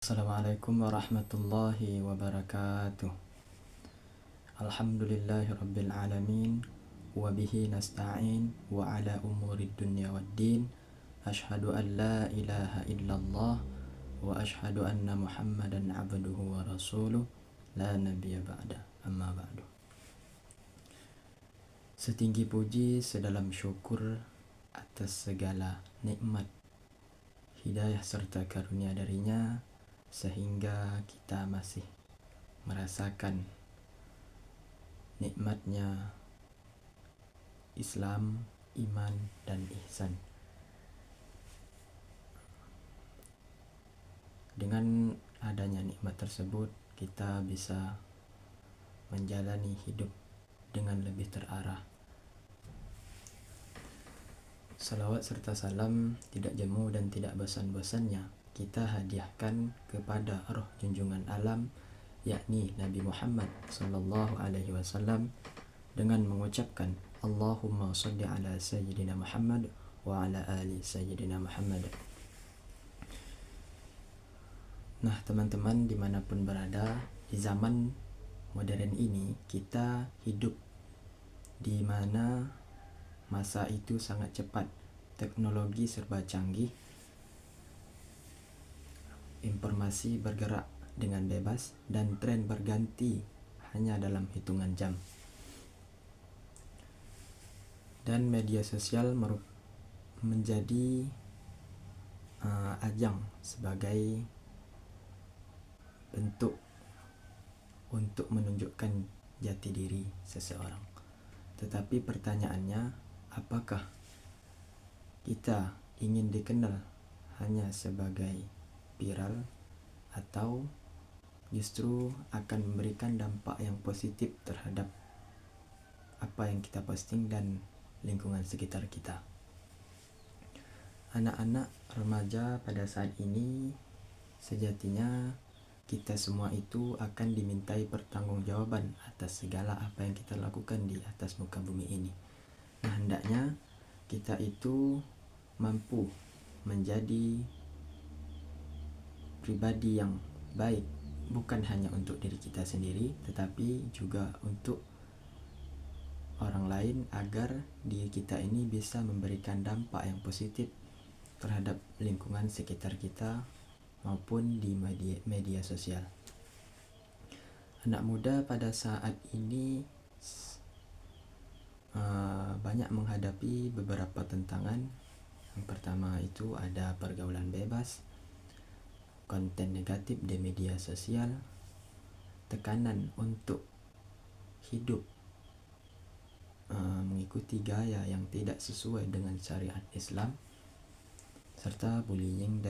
Assalamualaikum warahmatullahi wabarakatuh. Alhamdulillahi rabbil alamin. Wabihi nasta'in wa ala umurid dunya waddin. Ashhadu an la ilaha illallah wa ashhadu anna muhammadan abduhu wa rasuluh. La nabiyya ba'da, amma ba'du. Setinggi puji, sedalam syukur atas segala nikmat, hidayah serta karunia darinya, sehingga kita masih merasakan nikmatnya Islam, iman, dan ihsan. Dengan adanya nikmat tersebut, kita bisa menjalani hidup dengan lebih terarah. Salawat serta salam tidak jemu dan tidak bosan-bosannya kita hadiahkan kepada roh junjungan alam, yakni Nabi Muhammad sallallahu alaihi wasallam, dengan mengucapkan Allahumma shalli ala sayyidina Muhammad wa ala ali sayyidina Muhammad. Nah, teman-teman dimanapun berada, di zaman modern ini kita hidup di mana masa itu sangat cepat, teknologi serba canggih, informasi bergerak dengan bebas, dan tren berganti hanya dalam hitungan jam. Dan media sosial menjadi ajang sebagai bentuk untuk menunjukkan jati diri seseorang. Tetapi pertanyaannya, apakah kita ingin dikenal hanya sebagai viral, atau justru akan memberikan dampak yang positif terhadap apa yang kita posting dan lingkungan sekitar kita? Anak-anak remaja pada saat ini, sejatinya kita semua itu akan dimintai pertanggungjawaban atas segala apa yang kita lakukan di atas muka bumi ini. Nah, hendaknya kita itu mampu menjadi pribadi yang baik, bukan hanya untuk diri kita sendiri, tetapi juga untuk orang lain, agar diri kita ini bisa memberikan dampak yang positif terhadap lingkungan sekitar kita maupun di media sosial. Anak muda pada saat ini banyak menghadapi beberapa tantangan. Yang pertama itu ada pergaulan bebas, konten negatif di media sosial, tekanan untuk hidup mengikuti gaya yang tidak sesuai dengan syariat Islam, serta bullying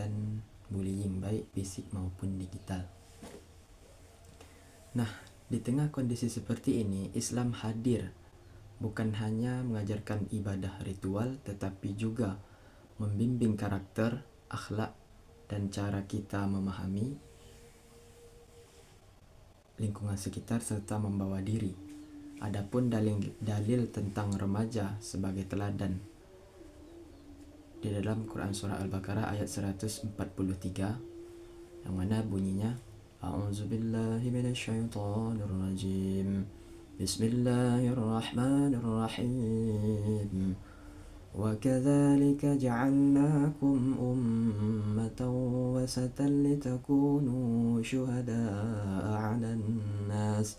baik fisik maupun digital. Nah, di tengah kondisi seperti ini, Islam hadir bukan hanya mengajarkan ibadah ritual, tetapi juga membimbing karakter, akhlak, dan cara kita memahami lingkungan sekitar serta membawa diri. Adapun dalil tentang remaja sebagai teladan di dalam Quran surah Al-Baqarah ayat 143, yang mana bunyinya, A'udzubillahi minasyaitonirrajim. Bismillahirrahmanirrahim. Wa kadzalika ja'alnakum ummatan wasatan litakunu syuhada'a 'alan nas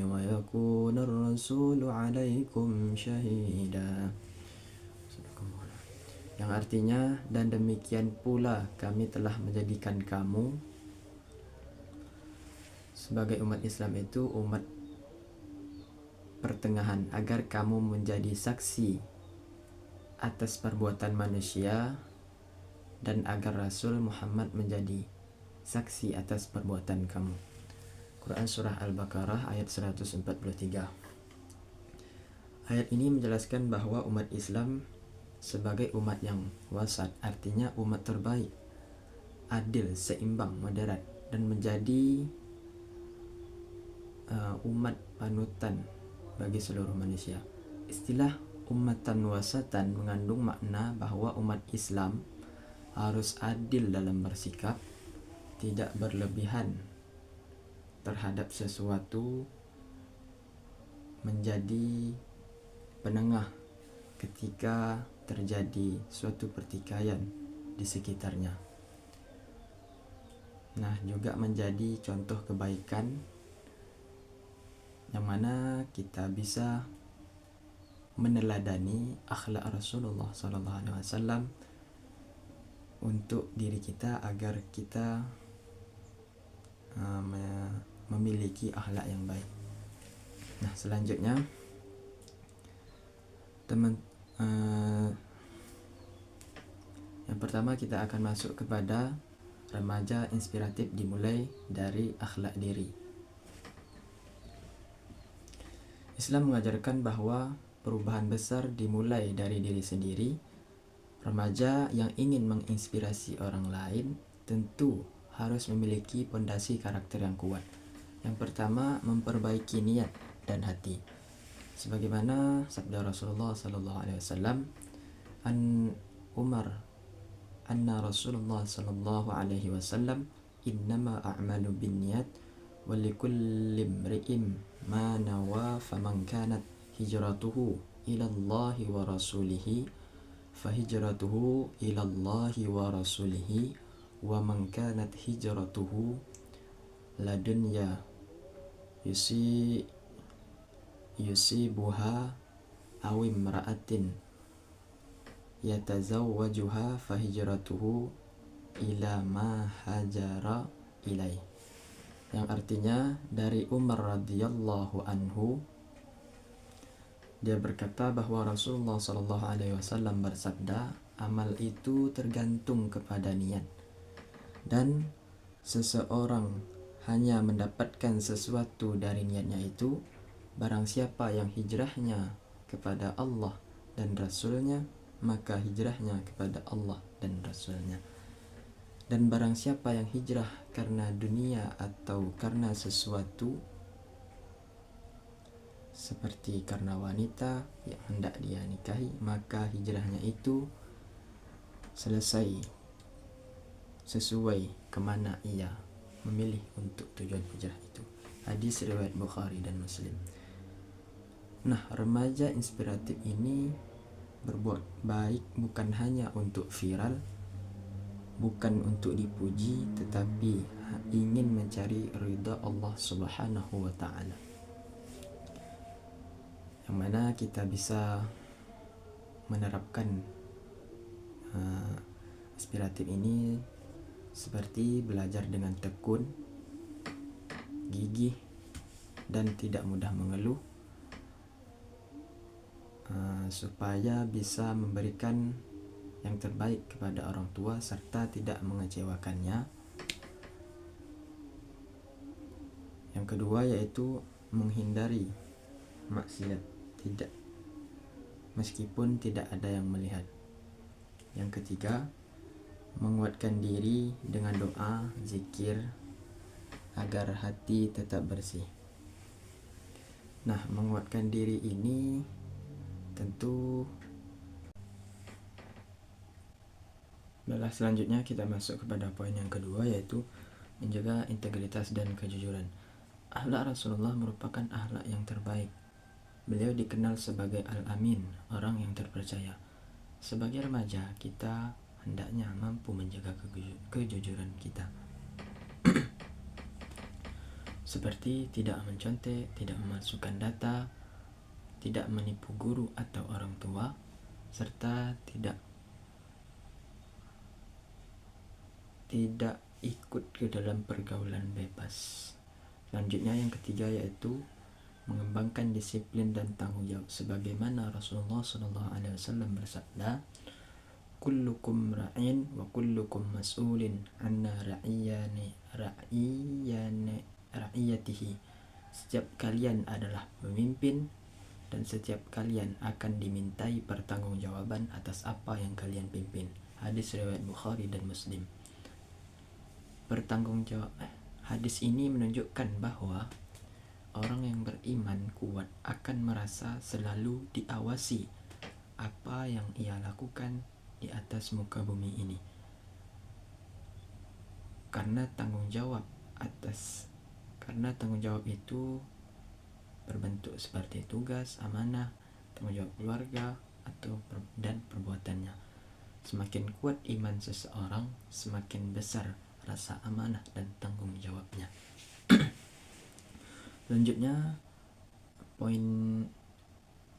wa yakuna ar-rasulu 'alaikum syahida. Yang artinya, dan demikian pula kami telah menjadikan kamu sebagai umat Islam itu umat pertengahan, agar kamu menjadi saksi atas perbuatan manusia, dan agar Rasul Muhammad menjadi saksi atas perbuatan kamu. Quran surah Al-Baqarah ayat 143. Ayat ini menjelaskan bahwa umat Islam sebagai umat yang wasat, artinya umat terbaik, adil, seimbang, moderat, dan menjadi umat panutan bagi seluruh manusia. Istilah ummatan wasatan mengandung makna bahwa umat Islam harus adil dalam bersikap, tidak berlebihan terhadap sesuatu, menjadi penengah ketika terjadi suatu pertikaian di sekitarnya. Nah, juga menjadi contoh kebaikan yang mana kita bisa meneladani akhlak Rasulullah SAW untuk diri kita agar kita memiliki akhlak yang baik. Nah, selanjutnya yang pertama kita akan masuk kepada remaja inspiratif dimulai dari akhlak diri. Islam mengajarkan bahwa perubahan besar dimulai dari diri sendiri. Remaja yang ingin menginspirasi orang lain tentu harus memiliki pondasi karakter yang kuat. Yang pertama, memperbaiki niat dan hati. Sebagaimana sabda Rasulullah SAW, anna Rasulullah SAW, innama a'malu binniyat wa likulli imri'in ma nawa, faman kanat hijratuhu ila Allah wa rasulihi fahijratuhu ila Allah wa rasulihi, wa man kanat hijratuhu ladunya yusibuha aw imra'atin yatazawwajuha fahijratuhu ila ma hajara ilaih. Yang artinya dari Umar radhiyallahu anhu, dia berkata bahwa Rasulullah SAW bersabda, amal itu tergantung kepada niat, dan seseorang hanya mendapatkan sesuatu dari niatnya itu barang siapa yang hijrahnya kepada Allah dan Rasulnya, maka hijrahnya kepada Allah dan Rasulnya. Dan barang siapa yang hijrah karena dunia atau karena sesuatu, seperti karena wanita yang hendak dia nikahi, maka hijrahnya itu selesai sesuai kemana ia memilih untuk tujuan hijrah itu. Hadis riwayat Bukhari dan Muslim. Nah, remaja inspiratif ini berbuat baik bukan hanya untuk viral, bukan untuk dipuji, tetapi ingin mencari ridha Allah Subhanahu wa ta'ala. Yang mana kita bisa menerapkan inspiratif ini seperti belajar dengan tekun, gigih, dan tidak mudah mengeluh, supaya bisa memberikan yang terbaik kepada orang tua serta tidak mengecewakannya. Yang kedua yaitu menghindari maksiat, meskipun tidak ada yang melihat. Yang ketiga, menguatkan diri dengan doa, zikir, agar hati tetap bersih. Nah, menguatkan diri ini tentu selanjutnya kita masuk kepada poin yang kedua, yaitu menjaga integritas dan kejujuran. Akhlak Rasulullah merupakan akhlak yang terbaik. Beliau dikenal sebagai Al-Amin, orang yang terpercaya. Sebagai remaja, kita hendaknya mampu menjaga kejujuran kita. Seperti tidak mencontek, tidak memasukkan data, tidak menipu guru atau orang tua, serta tidak ikut ke dalam pergaulan bebas. Selanjutnya yang ketiga yaitu mengembangkan disiplin dan tanggung jawab. Sebagaimana Rasulullah SAW bersabda, kullukum ra'in wa kullukum mas'ulin anna ra'iyatihi. Setiap kalian adalah pemimpin dan setiap kalian akan dimintai pertanggungjawaban atas apa yang kalian pimpin. Hadis riwayat Bukhari dan Muslim. Hadis ini menunjukkan bahwa orang yang beriman kuat akan merasa selalu diawasi apa yang ia lakukan di atas muka bumi ini. Karena tanggung jawab itu berbentuk seperti tugas, amanah, tanggung jawab keluarga dan perbuatannya. Semakin kuat iman seseorang, semakin besar rasa amanah dan tanggung jawabnya. Selanjutnya, poin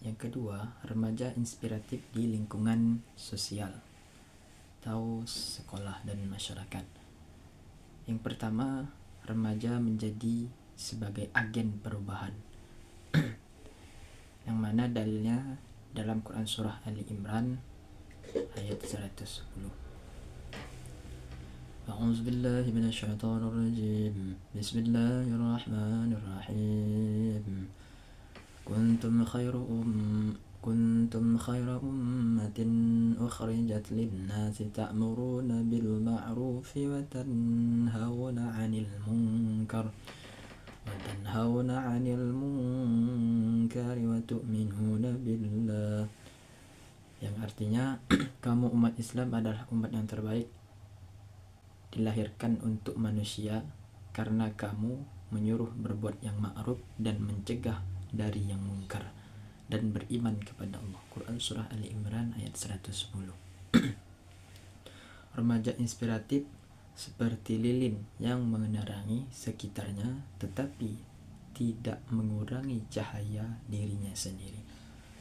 yang kedua, remaja inspiratif di lingkungan sosial atau sekolah dan masyarakat. Yang pertama, remaja menjadi sebagai agen perubahan. Yang mana dalilnya dalam Quran surah Ali Imran ayat 110. A'udzu billahi minasyaitonir rajim. Bismillahirrahmanirrahim. كنتم خير أمة أخرجت للناس تأمرون بالمعروف وتنهون عن المنكر وتؤمنون بالله. Yang artinya, kamu umat Islam adalah umat yang terbaik, dilahirkan untuk manusia karena kamu menyuruh berbuat yang ma'ruf dan mencegah dari yang mungkar dan beriman kepada Allah. Quran surah Ali Imran ayat 110. Remaja inspiratif seperti lilin yang menerangi sekitarnya tetapi tidak mengurangi cahaya dirinya sendiri.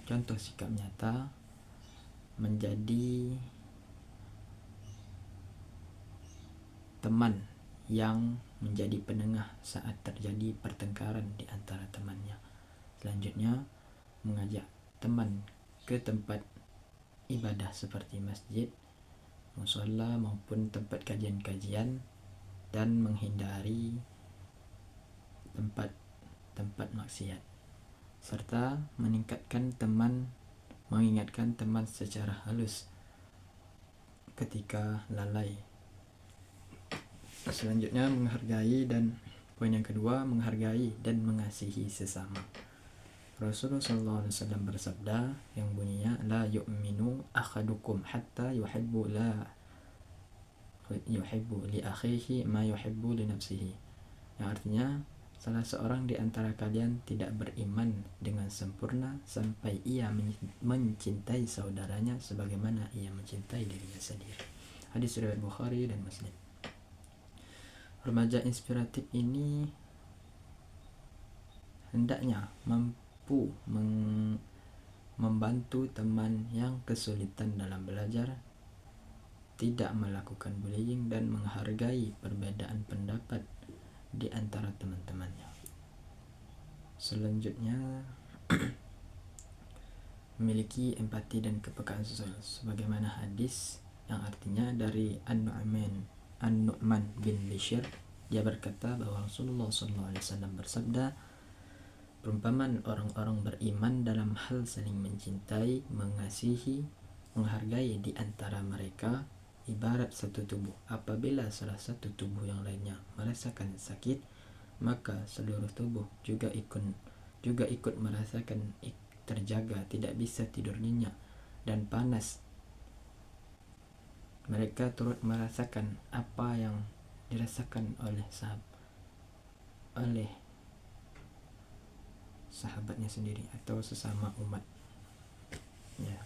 Contoh sikap nyata menjadi teman yang menjadi penengah saat terjadi pertengkaran di antara temannya. Selanjutnya, mengajak teman ke tempat ibadah seperti masjid, mushola maupun tempat kajian-kajian, dan menghindari tempat maksiat, serta mengingatkan teman secara halus ketika lalai. Selanjutnya, poin yang kedua, menghargai dan mengasihi sesama. Rasulullah SAW bersabda yang bunyinya, la yu'minu akhadukum hatta yuhibbu li akhihi ma yuhibbu li nafsihi. Yang artinya, salah seorang di antara kalian tidak beriman dengan sempurna sampai ia mencintai saudaranya sebagaimana ia mencintai dirinya sendiri. Hadis riwayat Bukhari dan Muslim. Remaja inspiratif ini hendaknya mampu membantu teman yang kesulitan dalam belajar, tidak melakukan bullying, dan menghargai perbedaan pendapat di antara teman-temannya. Selanjutnya, memiliki empati dan kepekaan sosial, sebagaimana hadis yang artinya dari An-Nu'man bin Bishir, dia berkata bahwa Rasulullah SAW bersabda, perumpamaan orang-orang beriman dalam hal saling mencintai, mengasihi, menghargai di antara mereka ibarat satu tubuh. Apabila salah satu tubuh yang lainnya merasakan sakit, maka seluruh tubuh juga ikut merasakan terjaga, tidak bisa tidur nyenyak dan panas. Mereka turut merasakan apa yang dirasakan oleh sahabatnya sendiri atau sesama umat. Ya.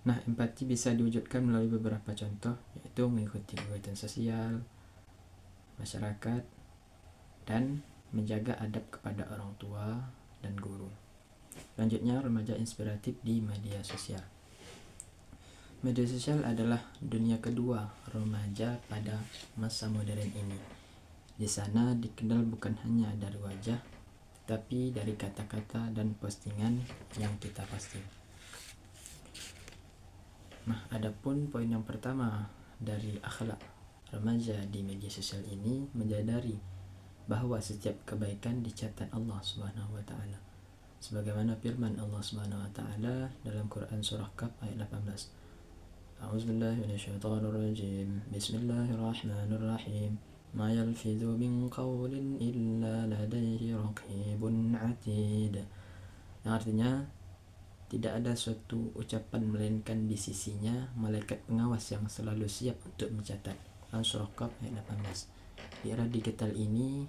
Nah, empati bisa diwujudkan melalui beberapa contoh, yaitu mengikuti kegiatan sosial masyarakat dan menjaga adab kepada orang tua dan guru. Selanjutnya, remaja inspiratif di media sosial. Media sosial adalah dunia kedua remaja pada masa modern ini. Di sana dikenal bukan hanya dari wajah, tetapi dari kata-kata dan postingan yang kita posting. Nah, adapun poin yang pertama dari akhlak remaja di media sosial ini, menyadari bahwa setiap kebaikan dicatat Allah Subhanahu wa taala. Sebagaimana firman Allah Subhanahu wa taala dalam Quran surah Kahf ayat 18. A'udzubillahi minasyaitonir rajim. Bismillahirrahmanirrahim. Ma yalfidhu min qawlin illa ladayhi raqibun atid. Yang artinya, Tidak ada suatu ucapan melainkan di sisinya malaikat pengawas yang selalu siap untuk mencatat. Al-Surah Qaf ayat 18. Di era digital ini,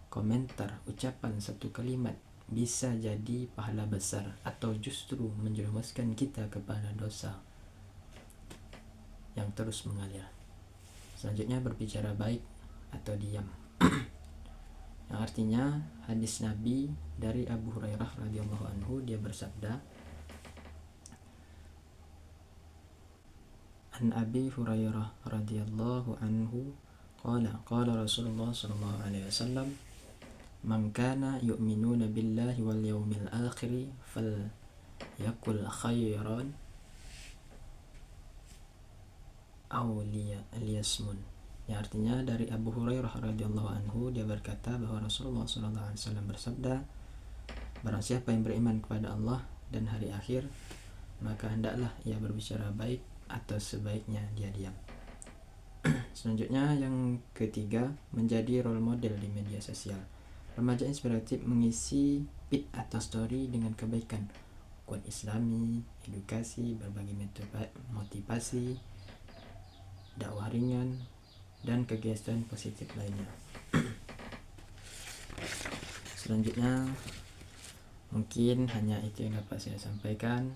komentar ucapan satu kalimat bisa jadi pahala besar atau justru menjerumuskan kita kepada dosa yang terus mengalir. Selanjutnya, berbicara baik atau diam. Yang artinya hadis Nabi dari Abu Hurairah radhiyallahu anhu, dia bersabda, An Abi Hurairah radhiyallahu anhu qala Rasulullah sallallahu alaihi wasallam, man kana yu'minuna billahi wal yawmil akhir falyakul khairan aw liyasmun. Yang artinya dari Abu Hurairah radhiyallahu anhu, dia berkata bahwa Rasulullah sallallahu alaihi wasallam bersabda, barang siapa yang beriman kepada Allah dan hari akhir, maka hendaklah ia berbicara baik atau sebaiknya dia diam. Selanjutnya, yang ketiga, menjadi role model di media sosial. Remaja inspiratif mengisi feed atau story dengan kebaikan, quote islami, edukasi, berbagi motivasi, dakwah ringan, dan kegiatan positif lainnya. Selanjutnya, mungkin hanya itu yang dapat saya sampaikan.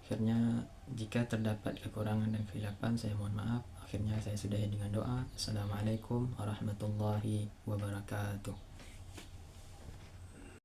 Akhirnya, jika terdapat kekurangan dan kesilapan, saya mohon maaf. Akhirnya saya sudahi dengan doa. Assalamualaikum warahmatullahi wabarakatuh.